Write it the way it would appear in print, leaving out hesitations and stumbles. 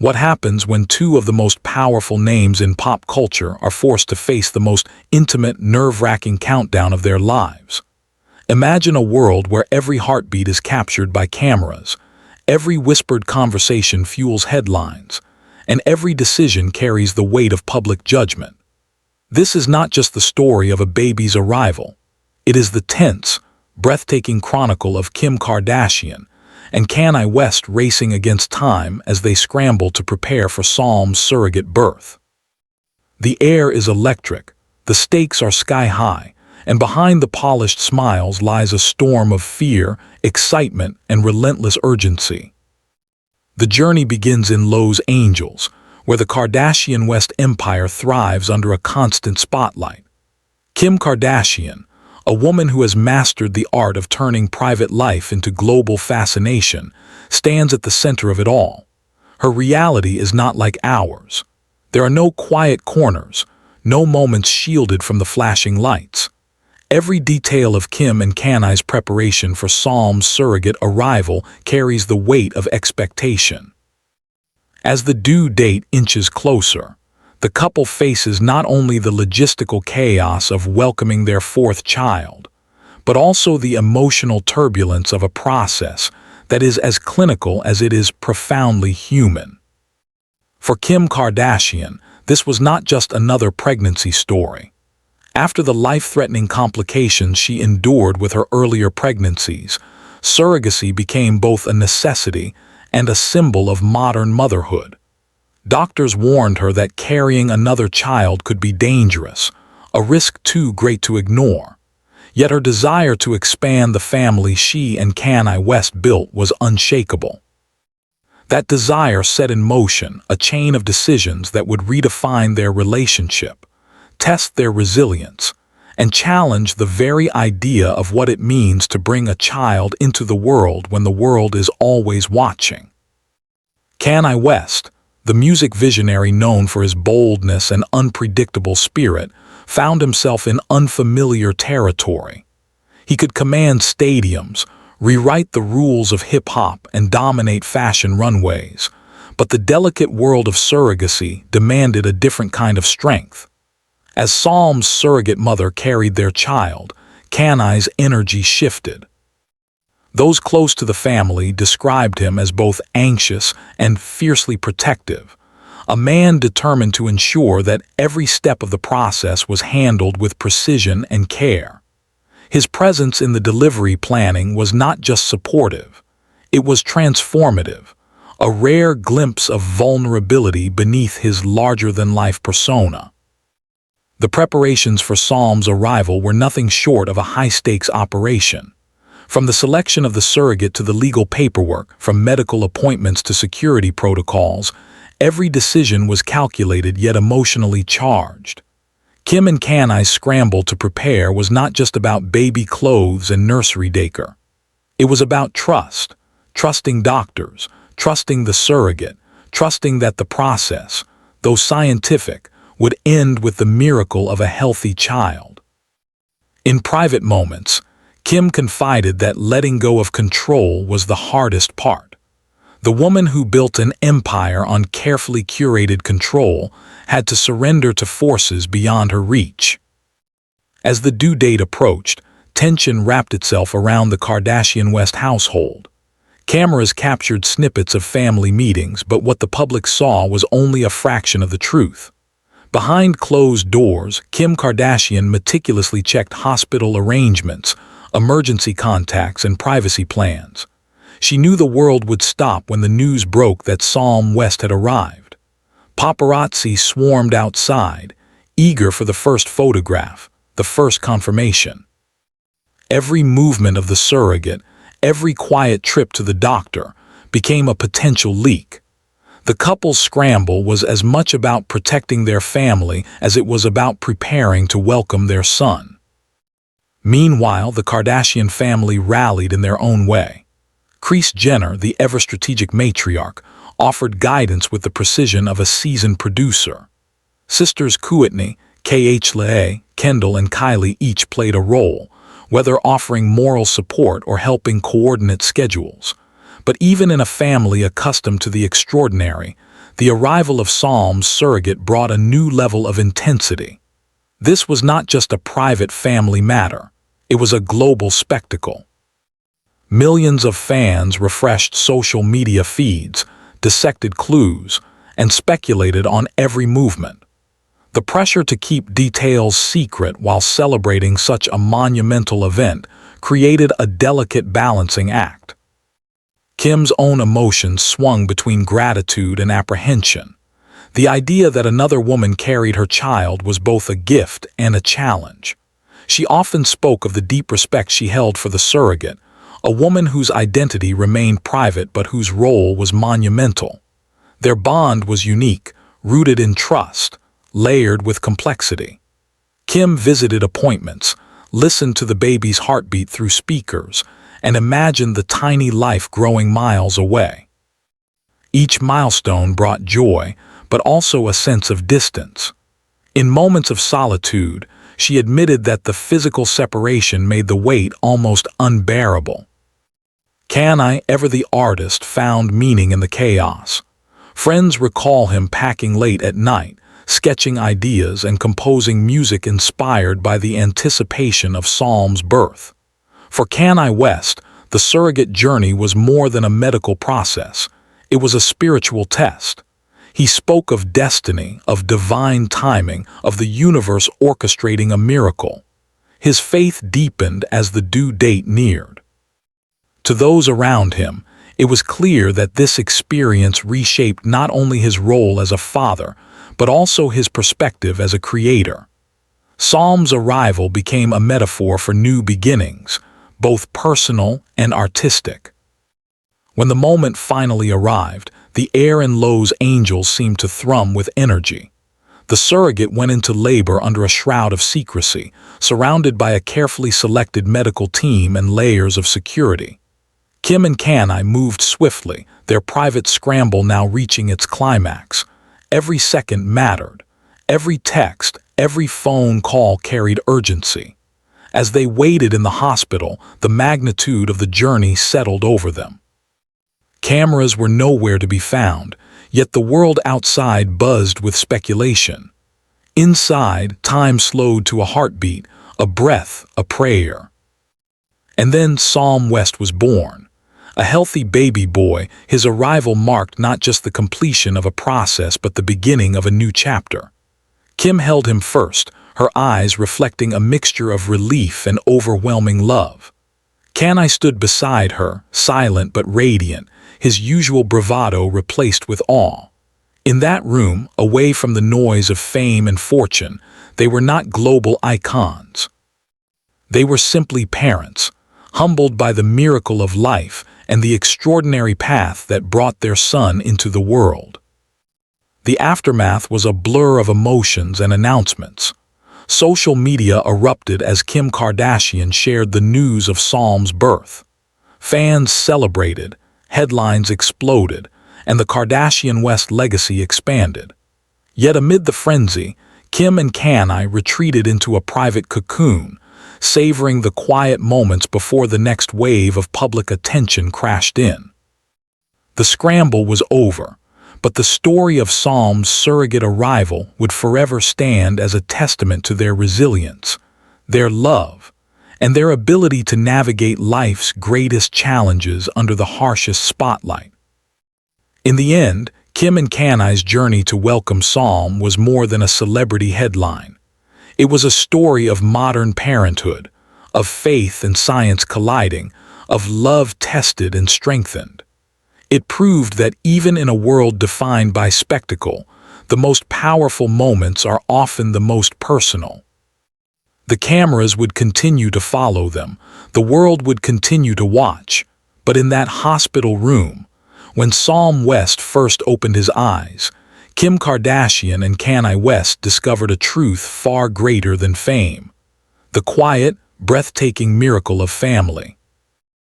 What happens when two of the most powerful names in pop culture are forced to face the most intimate, nerve-wracking countdown of their lives? Imagine a world where every heartbeat is captured by cameras, every whispered conversation fuels headlines, and every decision carries the weight of public judgment. This is not just the story of a baby's arrival. It is the tense, breathtaking chronicle of Kim Kardashian and Kanye West racing against time as they scramble to prepare for Psalm's surrogate birth. The air is electric, the stakes are sky-high, and behind the polished smiles lies a storm of fear, excitement, and relentless urgency. The journey begins in Los Angeles, where the Kardashian West empire thrives under a constant spotlight. Kim Kardashian, a woman who has mastered the art of turning private life into global fascination, stands at the center of it all. Her reality is not like ours. There are no quiet corners, no moments shielded from the flashing lights. Every detail of Kim and Kanye's preparation for Psalm's surrogate arrival carries the weight of expectation. As the due date inches closer, the couple faces not only the logistical chaos of welcoming their fourth child, but also the emotional turbulence of a process that is as clinical as it is profoundly human. For Kim Kardashian, this was not just another pregnancy story. After the life-threatening complications she endured with her earlier pregnancies, surrogacy became both a necessity and a symbol of modern motherhood. Doctors warned her that carrying another child could be dangerous, a risk too great to ignore. Yet her desire to expand the family she and Kanye West built was unshakable. That desire set in motion a chain of decisions that would redefine their relationship, test their resilience, and challenge the very idea of what it means to bring a child into the world when the world is always watching. Kanye West, the music visionary known for his boldness and unpredictable spirit, found himself in unfamiliar territory. He could command stadiums, rewrite the rules of hip-hop, and dominate fashion runways, but the delicate world of surrogacy demanded a different kind of strength. As Psalm's surrogate mother carried their child, Kanye's energy shifted. Those close to the family described him as both anxious and fiercely protective, a man determined to ensure that every step of the process was handled with precision and care. His presence in the delivery planning was not just supportive, it was transformative, a rare glimpse of vulnerability beneath his larger-than-life persona. The preparations for Psalm's arrival were nothing short of a high-stakes operation. From the selection of the surrogate to the legal paperwork, from medical appointments to security protocols, every decision was calculated yet emotionally charged. Kim and Kanye's scramble to prepare was not just about baby clothes and nursery daycare. It was about trust, trusting doctors, trusting the surrogate, trusting that the process, though scientific, would end with the miracle of a healthy child. In private moments, Kim confided that letting go of control was the hardest part. The woman who built an empire on carefully curated control had to surrender to forces beyond her reach. As the due date approached, tension wrapped itself around the Kardashian West household. Cameras captured snippets of family meetings, but what the public saw was only a fraction of the truth. Behind closed doors, Kim Kardashian meticulously checked hospital arrangements, emergency contacts, and privacy plans. She knew the world would stop when the news broke that Psalm West had arrived. Paparazzi swarmed outside, eager for the first photograph, the first confirmation. Every movement of the surrogate, every quiet trip to the doctor, became a potential leak. The couple's scramble was as much about protecting their family as it was about preparing to welcome their son. Meanwhile, the Kardashian family rallied in their own way. Kris Jenner, the ever-strategic matriarch, offered guidance with the precision of a seasoned producer. Sisters Kourtney, Kanye, Kendall, and Kylie each played a role, whether offering moral support or helping coordinate schedules. But even in a family accustomed to the extraordinary, the arrival of Psalm's surrogate brought a new level of intensity. This was not just a private family matter, it was a global spectacle. Millions of fans refreshed social media feeds, dissected clues, and speculated on every movement. The pressure to keep details secret while celebrating such a monumental event created a delicate balancing act. Kim's own emotions swung between gratitude and apprehension. The idea that another woman carried her child was both a gift and a challenge. She often spoke of the deep respect she held for the surrogate, a woman whose identity remained private but whose role was monumental. Their bond was unique, rooted in trust, layered with complexity. Kim visited appointments, listened to the baby's heartbeat through speakers, and imagined the tiny life growing miles away. Each milestone brought joy, but also a sense of distance. In moments of solitude, she admitted that the physical separation made the wait almost unbearable. Kanye, ever the artist, found meaning in the chaos. Friends recall him packing late at night, sketching ideas and composing music inspired by the anticipation of Psalm's birth. For Kanye West, the surrogate journey was more than a medical process. It was a spiritual test. He spoke of destiny, of divine timing, of the universe orchestrating a miracle. His faith deepened as the due date neared. To those around him, it was clear that this experience reshaped not only his role as a father, but also his perspective as a creator. Psalm's arrival became a metaphor for new beginnings, both personal and artistic. When the moment finally arrived, the air in Lowe's angels seemed to thrum with energy. The surrogate went into labor under a shroud of secrecy, surrounded by a carefully selected medical team and layers of security. Kim and Kanye moved swiftly, their private scramble now reaching its climax. Every second mattered. Every text, every phone call carried urgency. As they waited in the hospital, the magnitude of the journey settled over them. Cameras were nowhere to be found, yet the world outside buzzed with speculation. Inside, time slowed to a heartbeat, a breath, a prayer. And then Psalm West was born. A healthy baby boy, his arrival marked not just the completion of a process but the beginning of a new chapter. Kim held him first, her eyes reflecting a mixture of relief and overwhelming love. Kanye stood beside her, silent but radiant, his usual bravado replaced with awe. In that room, away from the noise of fame and fortune, they were not global icons. They were simply parents, humbled by the miracle of life and the extraordinary path that brought their son into the world. The aftermath was a blur of emotions and announcements. Social media erupted as Kim Kardashian shared the news of Psalm's birth. Fans celebrated, headlines exploded, and the Kardashian West legacy expanded. Yet amid the frenzy, Kim and Kanye retreated into a private cocoon, savoring the quiet moments before the next wave of public attention crashed in. The scramble was over, but the story of Psalm's surrogate arrival would forever stand as a testament to their resilience, their love, and their ability to navigate life's greatest challenges under the harshest spotlight. In the end, Kim and Kanye's journey to welcome Psalm was more than a celebrity headline. It was a story of modern parenthood, of faith and science colliding, of love tested and strengthened. It proved that even in a world defined by spectacle, the most powerful moments are often the most personal. The cameras would continue to follow them, the world would continue to watch, but in that hospital room, when Psalm West first opened his eyes, Kim Kardashian and Kanye West discovered a truth far greater than fame: the quiet, breathtaking miracle of family.